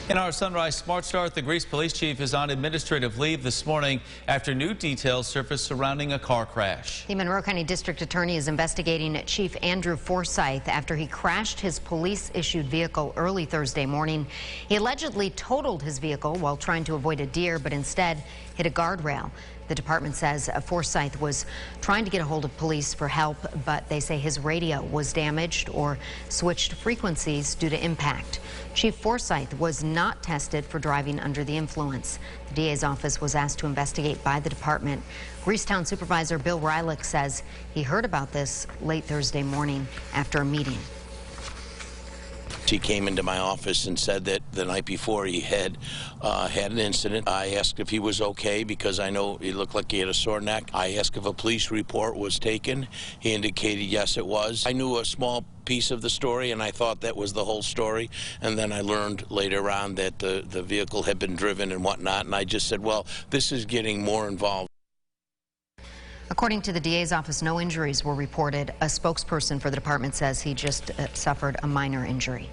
In our Sunrise Smart Start, the Greece police chief is on administrative leave this morning after new details surfaced surrounding a car crash. The Monroe County District Attorney is investigating Chief Andrew Forsyth after he crashed his police-issued vehicle early Thursday morning. He allegedly totaled his vehicle while trying to avoid a deer, but instead hit a guardrail. The department says Forsyth was trying to get a hold of police for help, but they say his radio was damaged or switched frequencies due to impact. Chief Forsyth was not tested for driving under the influence. The DA's office was asked to investigate by the department. Greecetown Supervisor Bill Rylick says he heard about this late Thursday morning after a meeting. He came into my office and said that the night before he had an incident. I asked if he was okay because I know he looked like he had a sore neck. I asked if a police report was taken. He indicated yes, it was. I knew a small piece of the story and I thought that was the whole story, and then I learned later on that the vehicle had been driven and whatnot, and I just said, well, this is getting more involved. According to the DA's office, no injuries were reported. A spokesperson for the department says he just suffered a minor injury.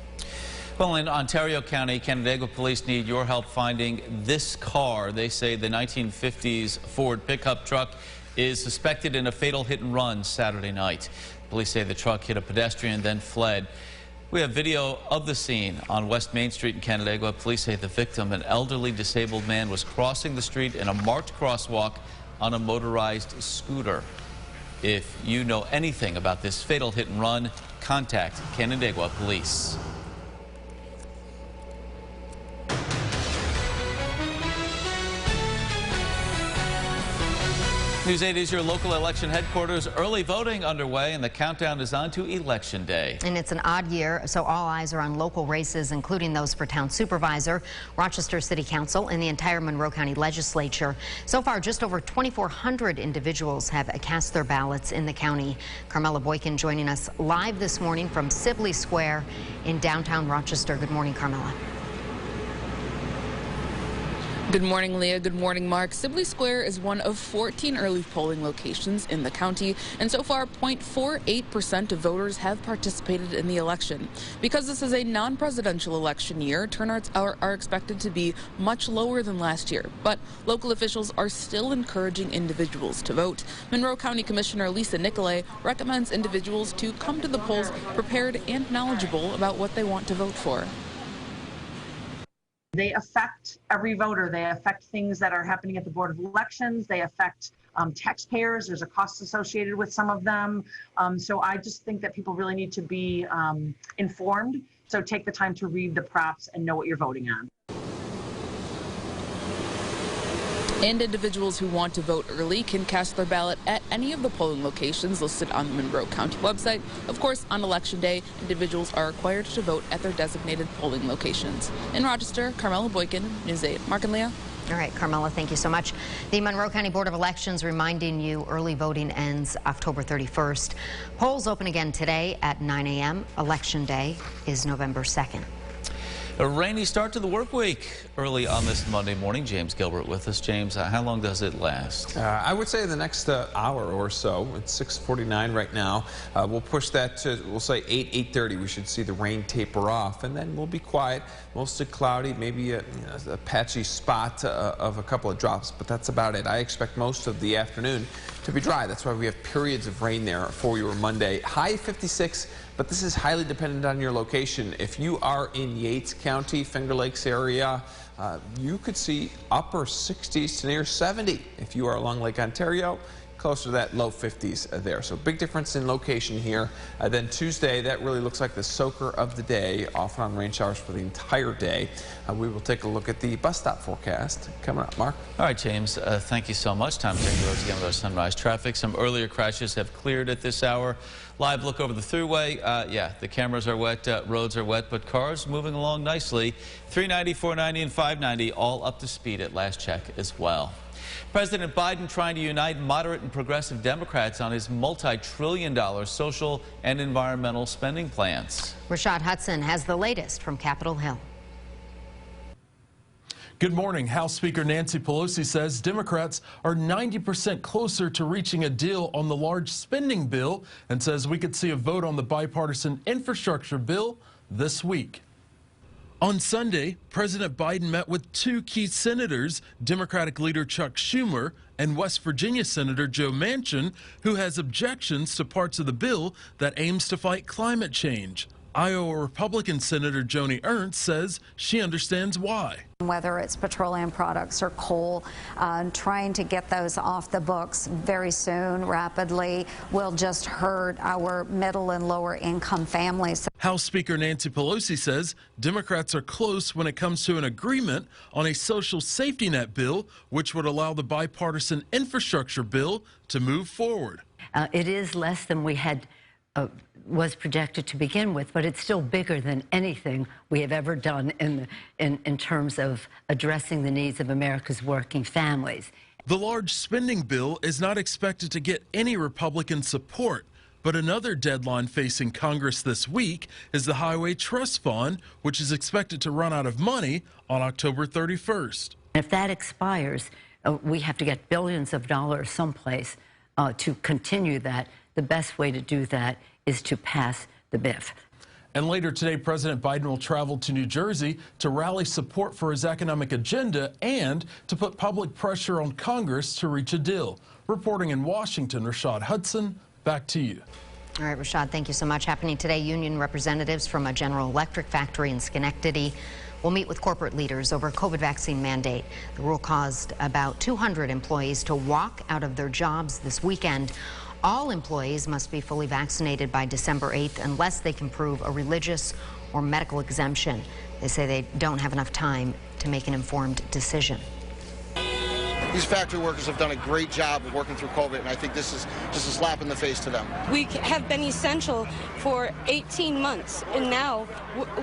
Well, in Ontario County, Canandaigua police need your help finding this car. They say the 1950s Ford pickup truck is suspected in a fatal hit-and-run Saturday night. Police say the truck hit a pedestrian, then fled. We have video of the scene on West Main Street in Canandaigua. Police say the victim, an elderly disabled man, was crossing the street in a marked crosswalk on a motorized scooter. If you know anything about this fatal hit-and-run, contact Canandaigua Police. News 8 is your local election headquarters. Early voting underway, and the countdown is on to Election Day. And it's an odd year, so all eyes are on local races, including those for town supervisor, Rochester City Council, and the entire Monroe County Legislature. So far, just over 2,400 individuals have cast their ballots in the county. Carmela Boykin joining us live this morning from Sibley Square in downtown Rochester. Good morning, Carmela. Good morning, Leah. Good morning, Mark. Sibley Square is one of 14 early polling locations in the county, and so far 0.48% of voters have participated in the election. Because this is a non-presidential election year, turnouts are expected to be much lower than last year, but local officials are still encouraging individuals to vote. Monroe County Commissioner Lisa Nicolay recommends individuals to come to the polls prepared and knowledgeable about what they want to vote for. They affect every voter. They affect things that are happening at the Board of Elections. They affect taxpayers. There's a cost associated with some of them. So I just think that people really need to be informed. So take the time to read the props and know what you're voting on. And individuals who want to vote early can cast their ballot at any of the polling locations listed on the Monroe County website. Of course, on Election Day, individuals are required to vote at their designated polling locations. In Rochester, Carmela Boykin, News 8. Mark and Leah. All right, Carmela, thank you so much. The Monroe County Board of Elections reminding you early voting ends October 31st. Polls open again today at 9 a.m. Election Day is November 2nd. A rainy start to the work week early on this Monday morning. James Gilbert with us. James, how long does it last? I would say the next hour or so. It's 6:49 right now. We'll push that to, we'll say 8:30. We should see the rain taper off, and then we'll be quiet. Mostly cloudy, maybe a patchy spot of a couple of drops, but that's about it. I expect most of the afternoon to be dry. That's why we have periods of rain there for your Monday. High 56, but this is highly dependent on your location. If you are in Yates County, Finger Lakes area, you could see upper 60s to near 70. If you are along Lake Ontario, closer to that low 50s there. So big difference in location here. Then Tuesday, that really looks like the soaker of the day, off and on rain showers for the entire day. We will take a look at the bus stop forecast coming up. Mark? All right, James, thank you so much. Time to take a look again with our sunrise traffic. Some earlier crashes have cleared at this hour. Live look over the thruway. Yeah, the cameras are wet, roads are wet, but cars moving along nicely. 390, 490, and 590 all up to speed at last check as well. President Biden trying to unite moderate and progressive Democrats on his multi-trillion-dollar social and environmental spending plans. Rashad Hudson has the latest from Capitol Hill. Good morning. House Speaker Nancy Pelosi says Democrats are 90% closer to reaching a deal on the large spending bill and says we could see a vote on the bipartisan infrastructure bill this week. On Sunday, President Biden met with two key senators, Democratic leader Chuck Schumer and West Virginia Senator Joe Manchin, who has objections to parts of the bill that aims to fight climate change. Iowa Republican Senator Joni Ernst says she understands why. Whether it's petroleum products or coal, trying to get those off the books very soon, rapidly, will just hurt our middle and lower income families. House Speaker Nancy Pelosi says Democrats are close when it comes to an agreement on a social safety net bill, which would allow the bipartisan infrastructure bill to move forward. It is less than we had was projected to begin with, but it's still bigger than anything we have ever done in terms of addressing the needs of America's working families. The large spending bill is not expected to get any Republican support, but another deadline facing Congress this week is the Highway Trust Fund, which is expected to run out of money on October 31st. If that expires, we have to get billions of dollars someplace to continue that. The best way to do that is to pass the BIF. And later today, President Biden will travel to New Jersey to rally support for his economic agenda and to put public pressure on Congress to reach a deal. Reporting in Washington, Rashad Hudson, back to you. All right, Rashad, thank you so much. Happening today, union representatives from a General Electric factory in Schenectady will meet with corporate leaders over a COVID vaccine mandate. The rule caused about 200 employees to walk out of their jobs this weekend. All employees must be fully vaccinated by December 8th unless they can prove a religious or medical exemption. They say they don't have enough time to make an informed decision. These factory workers have done a great job of working through COVID, and I think this is just a slap in the face to them. We have been essential for 18 months, and now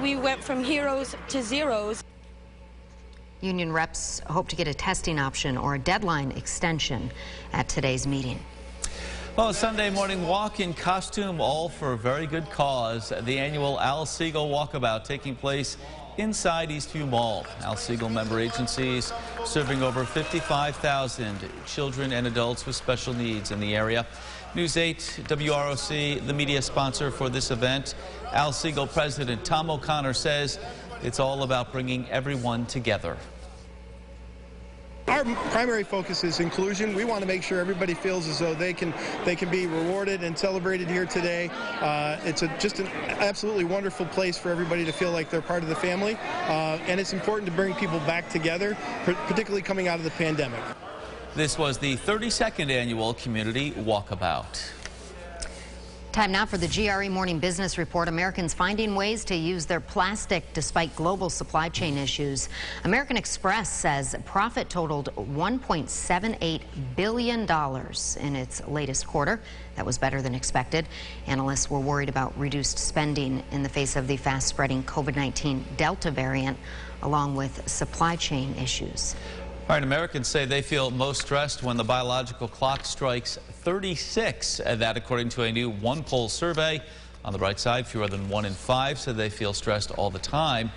we went from heroes to zeros. Union reps hope to get a testing option or a deadline extension at today's meeting. Well, a Sunday morning walk in costume, all for a very good cause. The annual Al Siegel Walkabout taking place inside Eastview Mall. Al Siegel member agencies serving over 55,000 children and adults with special needs in the area. News 8 WROC, the media sponsor for this event. Al Siegel President Tom O'Connor says it's all about bringing everyone together. Our primary focus is inclusion. We want to make sure everybody feels as though they can be rewarded and celebrated here today. It's just an absolutely wonderful place for everybody to feel like they're part of the family, and it's important to bring people back together, particularly coming out of the pandemic. This was the 32nd annual Community Walkabout. Time now for the GRE Morning Business Report. Americans finding ways to use their plastic despite global supply chain issues. American Express says profit totaled $1.78 billion in its latest quarter. That was better than expected. Analysts were worried about reduced spending in the face of the fast-spreading COVID-19 Delta variant, along with supply chain issues. All right, Americans say they feel most stressed when the biological clock strikes 36. That according to a new OnePoll survey. On the bright side, fewer than 1 in 5 said they feel stressed all the time.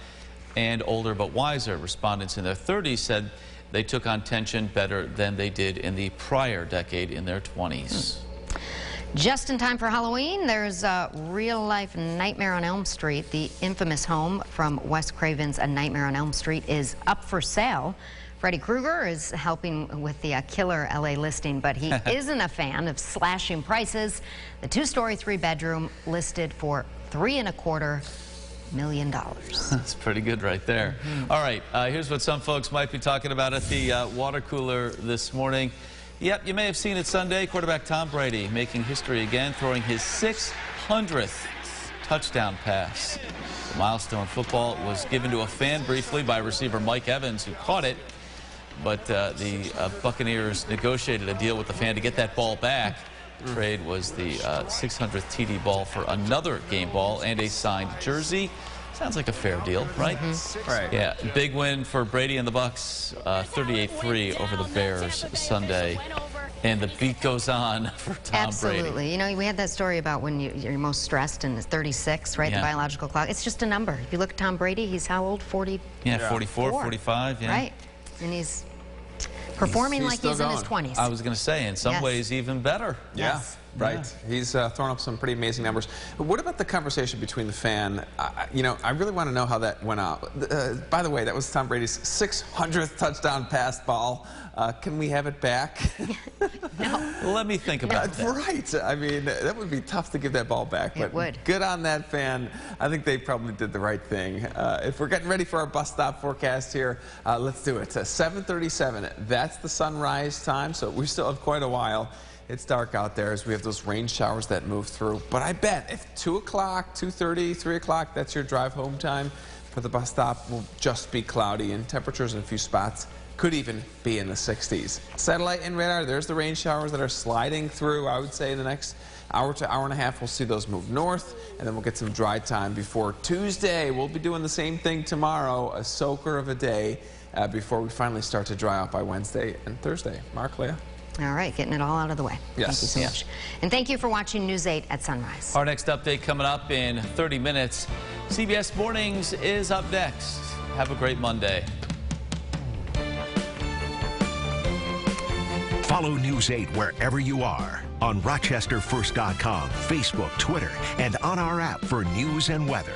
And older but wiser respondents in their 30s said they took on tension better than they did in the prior decade in their 20s. Just in time for Halloween, there's a real-life Nightmare on Elm Street. The infamous home from Wes Craven's A Nightmare on Elm Street is up for sale. Freddy Krueger is helping with the killer LA listing, but he isn't a fan of slashing prices. The 2-story, 3-bedroom listed for $3.25 million. That's pretty good right there. All right, here's what some folks might be talking about at the water cooler this morning. Yep, you may have seen it Sunday. Quarterback Tom Brady making history again, throwing his 600th touchdown pass. The milestone football was given to a fan briefly by receiver Mike Evans, who caught it. But the Buccaneers negotiated a deal with the fan to get that ball back. Trade was the 600th TD ball for another game ball and a signed jersey. Sounds like a fair deal, right? Right. Yeah, big win for Brady and the Bucs, 38-3 over the Bears Sunday. And the beat goes on for Tom Brady. Absolutely. You know, we had that story about when you're most stressed, and it's 36, right? Yeah. The biological clock. It's just a number. If you look at Tom Brady, he's how old? 40? Yeah, 44, 45. Yeah. Right. And he's performing like he's in his 20s. I was going to say, in some ways, even better. Yeah. Right. Yeah. He's thrown up some pretty amazing numbers. What about the conversation between the fan? You know, I really want to know how that went out. By the way, that was Tom Brady's 600th touchdown pass ball. Can we have it back? No. Let me think about that. Right. I mean, that would be tough to give that ball back. But it would. Good on that fan. I think they probably did the right thing. If we're getting ready for our bus stop forecast here, let's do it. 7:37. That's the sunrise time, so we still have quite a while. It's dark out there as we have those rain showers that move through. But I bet if 2 o'clock, 2:30, 3 o'clock, that's your drive home time for the bus stop, will just be cloudy, and temperatures in a few spots could even be in the 60s. Satellite and radar, there's the rain showers that are sliding through. I would say in the next hour to hour and a half, we'll see those move north, and then we'll get some dry time before Tuesday. We'll be doing the same thing tomorrow, a soaker of a day, before we finally start to dry out by Wednesday and Thursday. Mark, Leah? All right, getting it all out of the way. Yes. Thank you so much. And thank you for watching News 8 at Sunrise. Our next update coming up in 30 minutes. CBS Mornings is up next. Have a great Monday. Follow News 8 wherever you are on RochesterFirst.com, Facebook, Twitter, and on our app for news and weather.